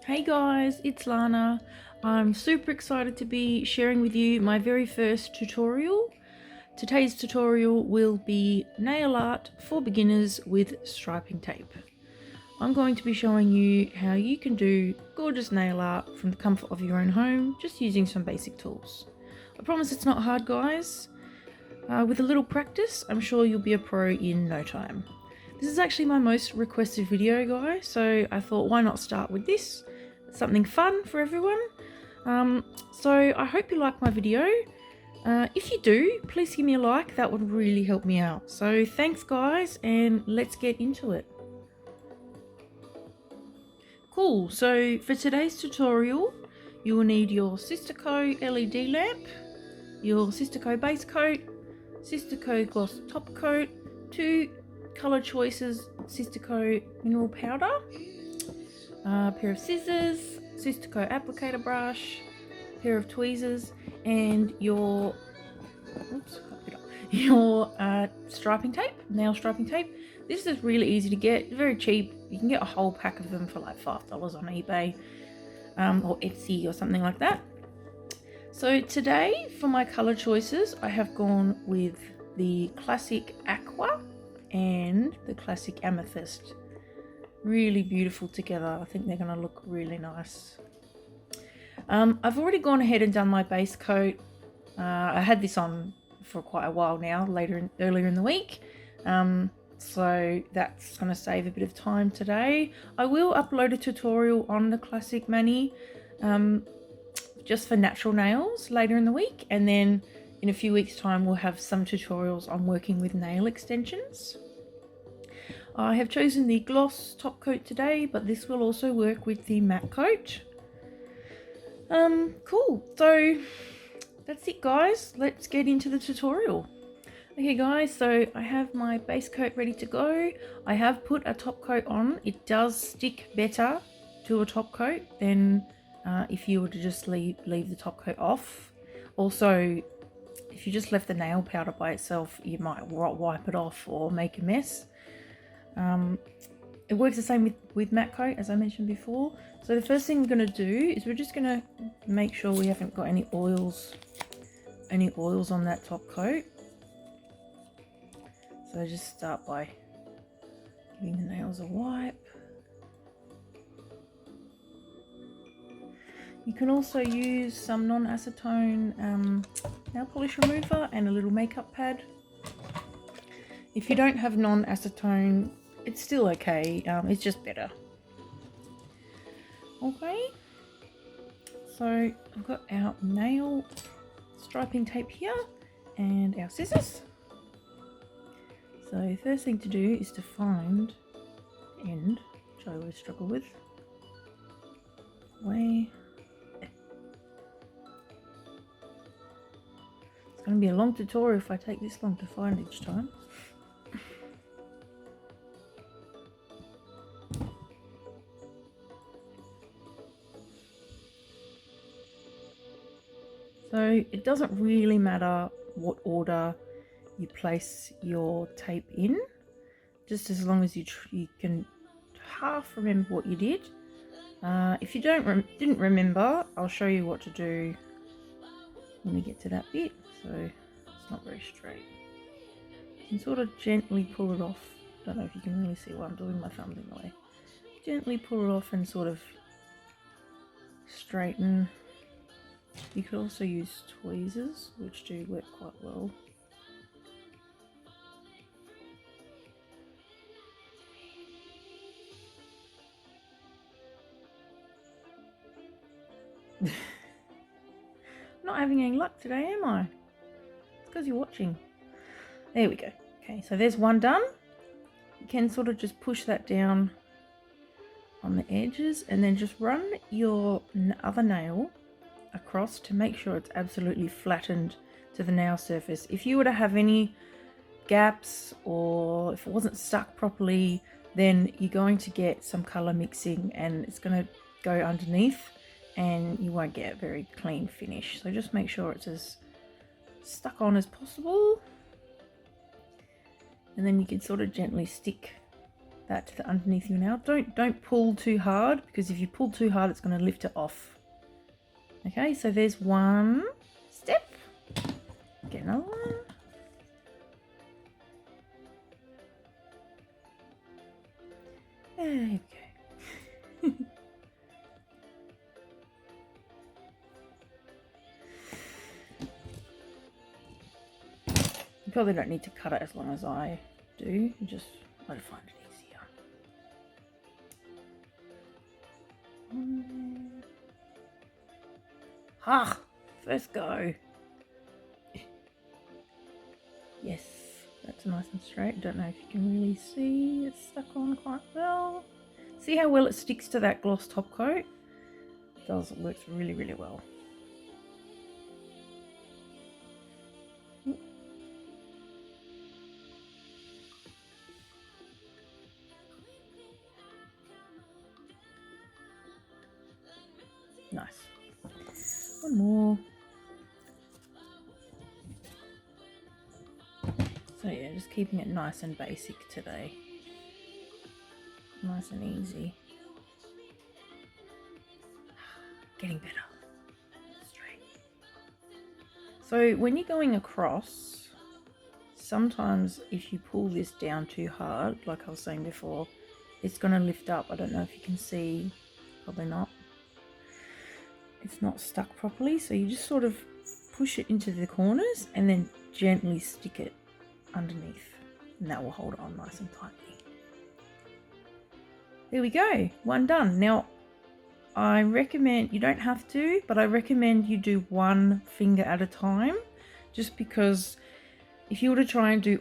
Hey guys, it's Lana. I'm super excited to be sharing with you my very first tutorial. Today's tutorial will be nail art for beginners with striping tape. I'm going to be showing you how you can do gorgeous nail art from the comfort of your own home, just using some basic tools. I promise it's not hard, guys. With a little practice, I'm sure you'll be a pro in no time. This is actually my most requested video, guys, so I thought why not start with this? Something fun for everyone. So I hope you like my video. If you do, please give me a like. That would really help me out. So thanks guys, and let's get into it. Cool, so for today's tutorial, you will need your Sistaco LED lamp, your Sistaco base coat, Sistaco gloss top coat, 2 colour choices Sistaco mineral powder, a pair of scissors, Sistaco applicator brush, pair of tweezers, and your striping tape, nail striping tape. This is really easy to get, very cheap. You can get a whole pack of them for like $5 on eBay or Etsy or something like that. So today for my colour choices, I have gone with the classic aqua and the classic amethyst. Really beautiful together. I think they're going to look really nice. I've already gone ahead and done my base coat. I had this on for quite a while now, earlier in the week. So that's going to save a bit of time today. I will upload a tutorial on the classic mani just for natural nails later in the week, and then in a few weeks time we'll have some tutorials on working with nail extensions. I have chosen the gloss top coat today, but this will also work with the matte coat. Cool, so that's it guys, let's get into the tutorial. Okay guys, so I have my base coat ready to go. I have put a top coat on. It does stick better to a top coat than if you were to just leave the top coat off. Also, if you just left the nail powder by itself, you might wipe it off or make a mess. It works the same with matte coat, as I mentioned before. So the first thing we're going to do is we're just going to make sure we haven't got any oils on that top coat. So just start by giving the nails a wipe. You can also use some non-acetone nail polish remover and a little makeup pad. If you don't have non-acetone, it's still okay, it's just better. Okay, so I've got our nail striping tape here and our scissors. So first thing to do is to find the end, which I always struggle with. Way. It's going to be a long tutorial if I take this long to find each time. So it doesn't really matter what order you place your tape in, just as long as you can half remember what you did. If you didn't remember, I'll show you what to do when we get to that bit. So it's not very straight. You can sort of gently pull it off. Don't know if you can really see what I'm doing, my thumb's in the way. Gently pull it off and sort of straighten. You could also use tweezers, which do work quite well. Not having any luck today, am I? It's because you're watching. There we go. Okay, so there's one done. You can sort of just push that down on the edges and then just run your other nail across to make sure it's absolutely flattened to the nail surface. If you were to have any gaps or if it wasn't stuck properly, then you're going to get some color mixing and it's going to go underneath and you won't get a very clean finish. So just make sure it's as stuck on as possible, and then you can sort of gently stick that to the underneath your nail. Don't pull too hard, because if you pull too hard it's going to lift it off. Okay, so there's one step. Get another one. There we go. You probably don't need to cut it as long as I do. Just I find it easier. Ha! First go. Yes, that's nice and straight. Don't know if you can really see. It's stuck on quite well. See how well it sticks to that gloss top coat? It does. It works really, really well. Nice. One more. So yeah, just keeping it nice and basic today. Nice and easy. Getting better. Straight. So when you're going across, sometimes if you pull this down too hard, like I was saying before, it's going to lift up. I don't know if you can see. Probably not. It's not stuck properly, so you just sort of push it into the corners and then gently stick it underneath, and that will hold it on nice and tightly. There we go, one done. Now I recommend, you don't have to, but I recommend you do one finger at a time, just because if you were to try and do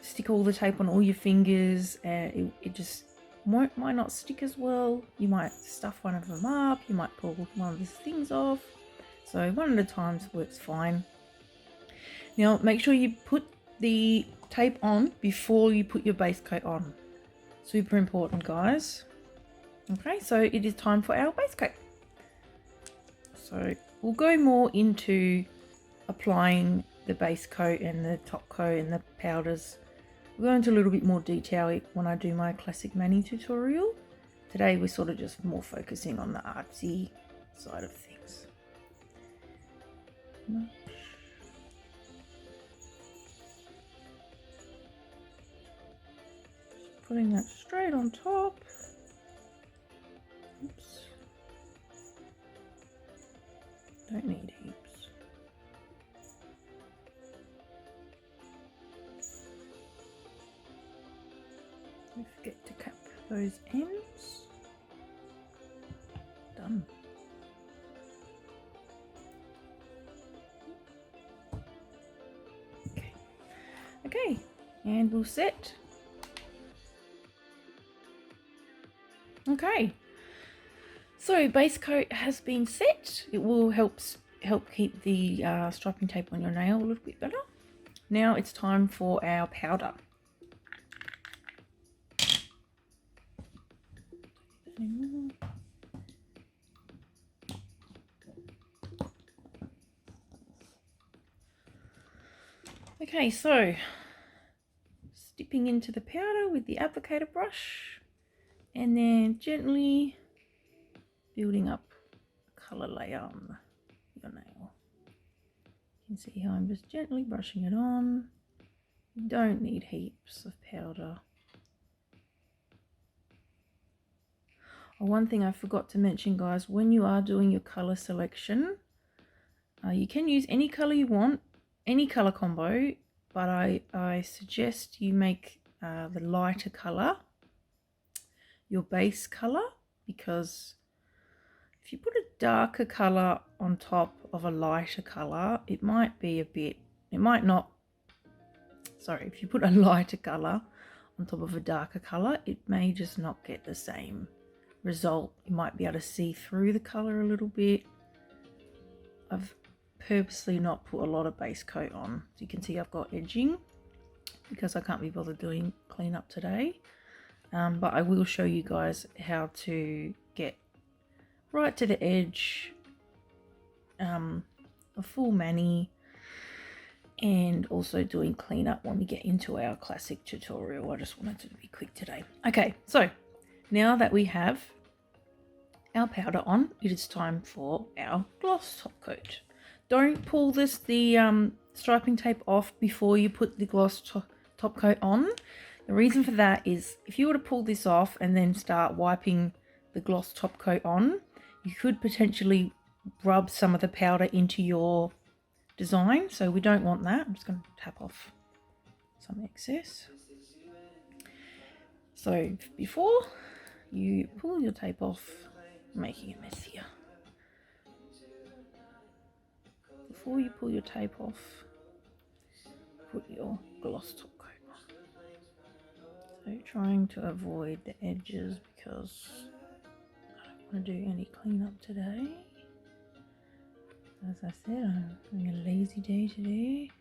stick all the tape on all your fingers, it just might not stick as well. You might stuff one of them up, you might pull one of these things off. So one at a time works fine. Now make sure you put the tape on before you put your base coat on. Super important, guys. Okay, so it is time for our base coat. So we'll go more into applying the base coat and the top coat and the powders. We'll go into a little bit more detail when I do my classic mani tutorial. Today we're sort of just more focusing on the artsy side of things. Putting that straight on top. Oops. Don't need heaps. Don't forget to cap those ends. Done. Okay, and we'll set. Okay, so base coat has been set. It will help keep the striping tape on your nail a little bit better. Now it's time for our powder. Okay, so dipping into the powder with the applicator brush, and then gently building up a colour layer on your nail. You can see how I'm just gently brushing it on. You don't need heaps of powder. Oh, one thing I forgot to mention, guys, when you are doing your colour selection, you can use any colour you want, any colour combo, but I suggest you make the lighter colour your base colour, because if you put a darker colour on top of a lighter colour, it might be a bit, it might not, sorry, if you put a lighter colour on top of a darker colour, it may just not get the same result. You might be able to see through the colour a little bit. I've purposely not put a lot of base coat on. So you can see I've got edging because I can't be bothered doing cleanup today. But I will show you guys how to get right to the edge, a full mani, and also doing cleanup when we get into our classic tutorial. I just wanted to be quick today. Okay, so now that we have our powder on, it is time for our gloss top coat. Don't pull the striping tape off before you put the gloss top coat on. The reason for that is if you were to pull this off and then start wiping the gloss top coat on, you could potentially rub some of the powder into your design, so we don't want that. I'm just going to tap off some excess. So before you pull your tape off, I'm making a mess here. Before you pull your tape off, put your gloss top coat on. So trying to avoid the edges because I don't want to do any cleanup today. As I said, I'm having a lazy day today.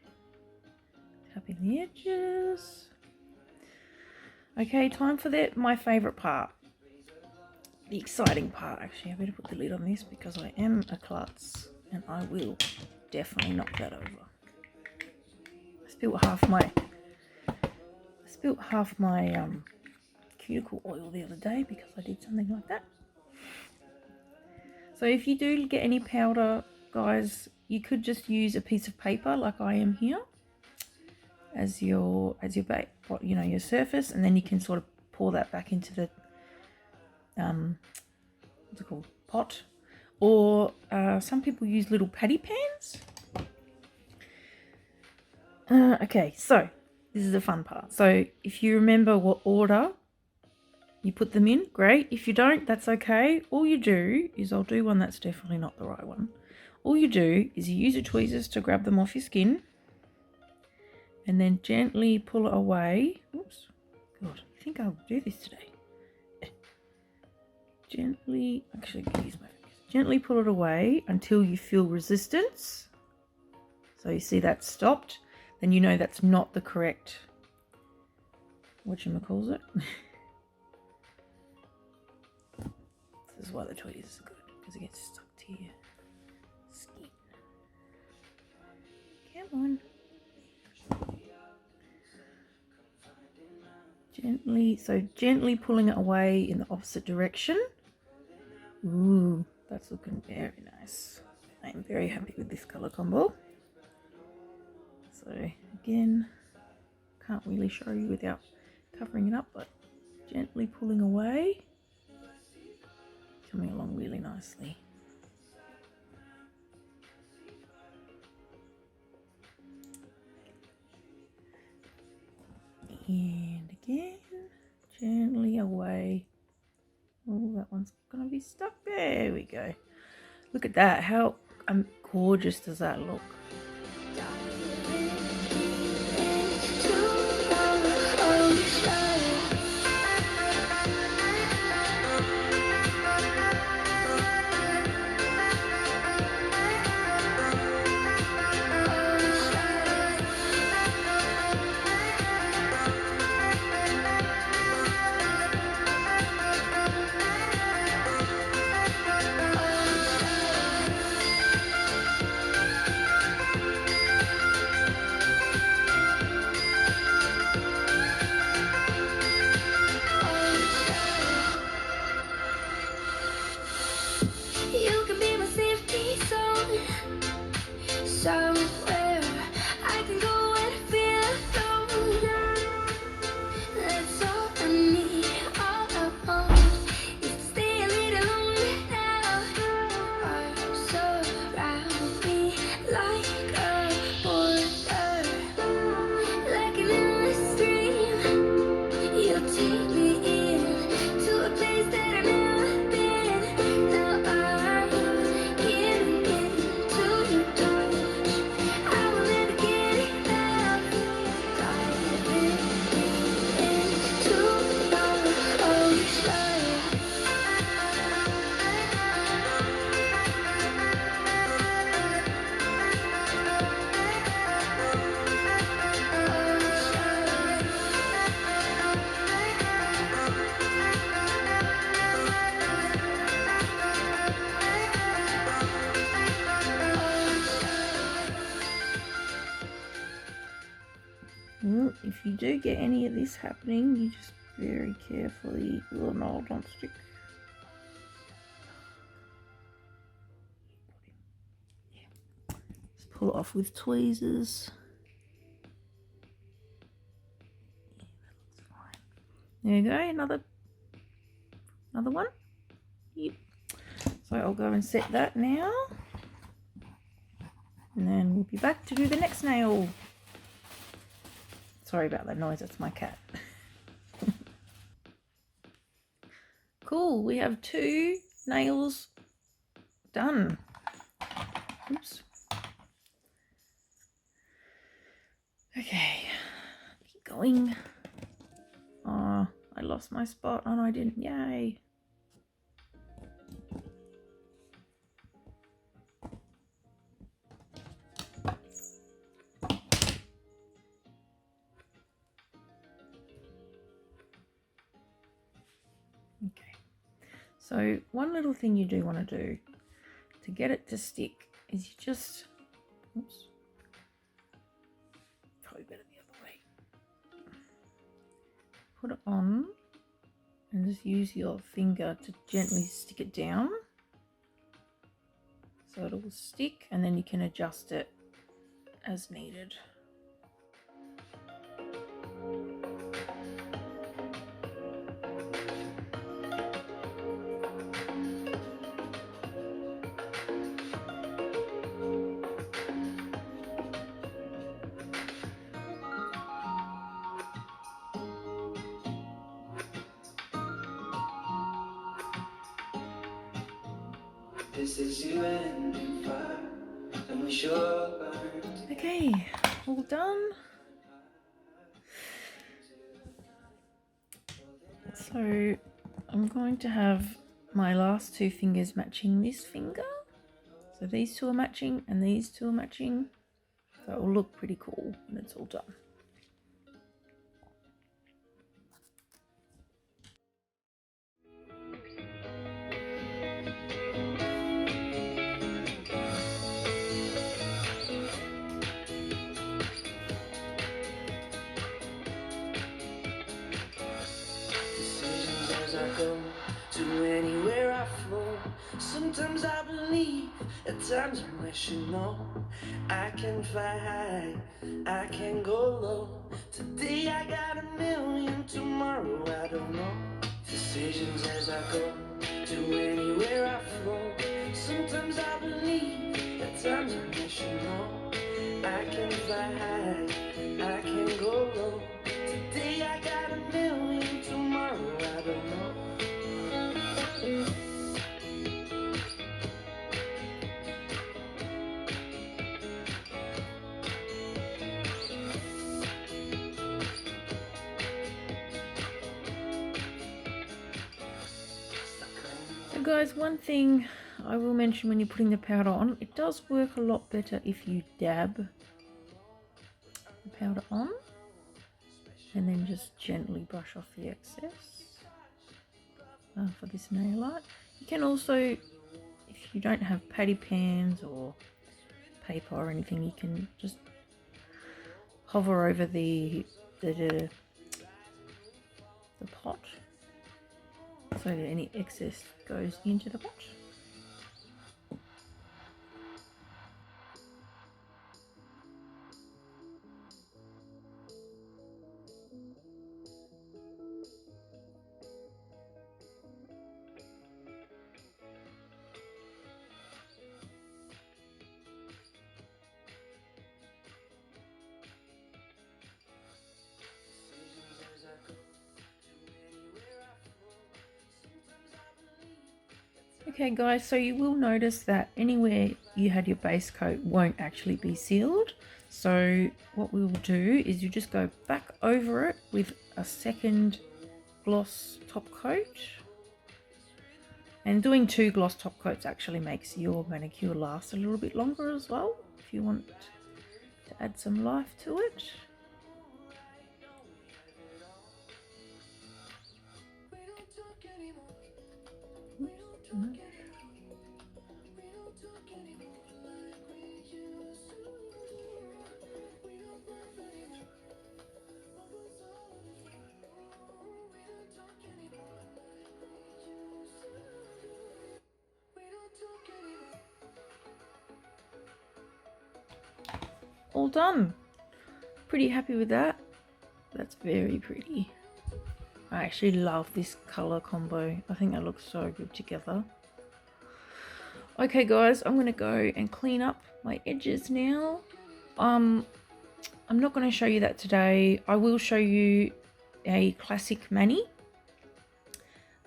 Tapping the edges. Okay, time for my favourite part. The exciting part. Actually, I better put the lid on this because I am a klutz and I will definitely knock that over. I spilled half my cuticle oil the other day because I did something like that. So if you do get any powder, guys, you could just use a piece of paper like I am here as your your surface, and then you can sort of pour that back into the what's it called, pot, or some people use little patty pans. Okay, so this is the fun part. So if you remember what order you put them in, great. If you don't, that's okay. All you do is, I'll do one that's definitely not the right one. All you do is you use your tweezers to grab them off your skin and then gently pull it away. Oops, God, I think I'll do this today. Gently, actually I can use my fingers. Gently pull it away until you feel resistance. So you see that stopped, then you know that's not the correct, whatchamacallit. This is why the tweezers are good, because it gets stuck to your skin. Come on. Gently pulling it away in the opposite direction. Ooh, that's looking very nice. I am very happy with this colour combo. So again, can't really show you without covering it up, but gently pulling away. Coming along really nicely. And again, gently away. Oh, that one's gonna be stuck. There we go. Look at that. How gorgeous does that look? do get any of this happening, you just very carefully, oh no, don't stick. Yeah. Just pull it off with tweezers. Yeah, that looks fine. There you go, another one. Yep. So I'll go and set that now. And then we'll be back to do the next nail. Sorry about that noise, that's my cat. Cool, we have 2 nails done. Oops. Okay, keep going. Oh, I lost my spot. Oh no, I didn't. Yay. Okay. So one little thing you do want to do to get it to stick is you just, oops, probably better the other way. Put it on and just use your finger to gently stick it down so it will stick, and then you can adjust it as needed. This is you ending fire, and we sure burn. Okay, all done. So I'm going to have my last 2 fingers matching this finger. So these 2 are matching and these 2 are matching. So it will look pretty cool when it's all done. Decisions as I go to anywhere I flow. Sometimes I believe, at times I wish you know. I can fly high, I can go low. Today I got a million, tomorrow I don't know. Decisions as I go to anywhere I flow. Sometimes I believe, at times I wish you know. I can fly high, I can go low. Today I got a million, tomorrow I don't know. So guys, one thing I will mention when you're putting the powder on, it does work a lot better if you dab the powder on and then just gently brush off the excess for this nail art. You can also, if you don't have patty pans or paper or anything, you can just hover over the pot so that any excess goes into the pot. Okay guys, so you will notice that anywhere you had your base coat won't actually be sealed. So what we will do is you just go back over it with a second gloss top coat. And doing 2 gloss top coats actually makes your manicure last a little bit longer as well, if you want to add some life to it. all done. Pretty happy with that. That's very pretty. I actually love this color combo. I think that looks so good together. Okay guys, I'm gonna go and clean up my edges now. I'm not going to show you that today. I will show you a classic mani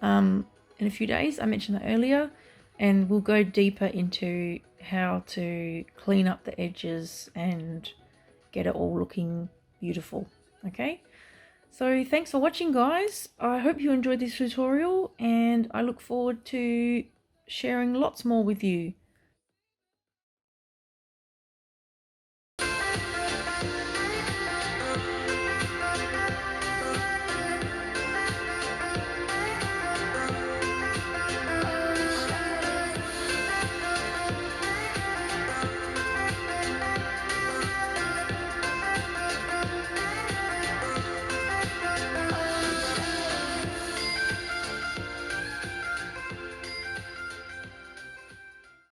in a few days. I mentioned that earlier, and we'll go deeper into how to clean up the edges and get it all looking beautiful. Okay, so thanks for watching guys. I hope you enjoyed this tutorial, and I look forward to sharing lots more with you.